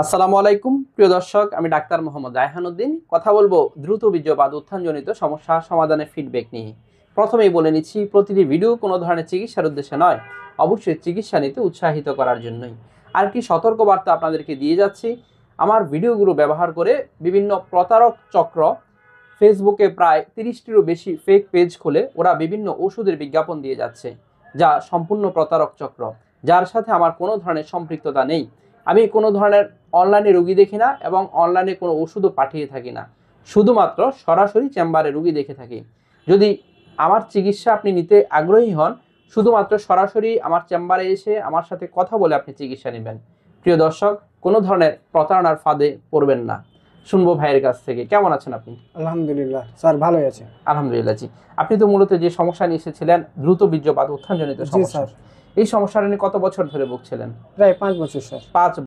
আসসালামু আলাইকুম প্রিয় দর্শক, আমি ডাক্তার মোহাম্মদ রায়হান উদ্দিন। কথা বলবো দ্রুত বীর্যপাত উত্থানজনিত সমস্যা সমাধানের ফিডব্যাক নিয়ে। প্রথমেই বলে নিচ্ছি, প্রতিটি ভিডিও কোনো ধরনের চিকিৎসার উদ্দেশ্যে নয়, অবশ্যই চিকিৎসা নিতে উৎসাহিত করার জন্যই। আর কি সতর্কবার্তা আপনাদেরকে দিয়ে যাচ্ছি, আমার ভিডিওগুলো ব্যবহার করে বিভিন্ন প্রতারক চক্র ফেসবুকে প্রায় 30টিরও বেশি ফেক পেজ খুলে ওরা বিভিন্ন ওষুধের বিজ্ঞাপন দিয়ে যাচ্ছে, যা সম্পূর্ণ প্রতারক চক্র, যার সাথে আমার কোনো ধরনের সম্পৃক্ততা নেই। আমি কোনো ধরনের অনলাইনে রুগী দেখি না এবং অনলাইনে কোনো ওষুধও পাঠিয়ে থাকি না, শুধুমাত্র সরাসরি চেম্বারে রুগী দেখে থাকি। যদি আমার চিকিৎসা আপনি নিতে আগ্রহী হন, শুধুমাত্র সরাসরি আমার চেম্বারে এসে আমার সাথে কথা বলে আপনি চিকিৎসা নেবেন। প্রিয় দর্শক, কোনো ধরনের প্রতারণার ফাঁদে পড়বেন না। শুনবো ভাইয়ের কাছ থেকে, কেমন আছেন আপনি? আলহামদুলিল্লাহ স্যার, ভালোই আছে। আলহামদুলিল্লাহ। জি, আপনি তো মূলত যে সমস্যা নিয়ে এসেছিলেন দ্রুত বীর্যপাত উত্থানজনিত জি সমস্যা, স্যার, এই সমস্যাটা নিয়ে কত বছর ধরে ভুগছিলেন? প্রায় 5 বছর স্যার। 5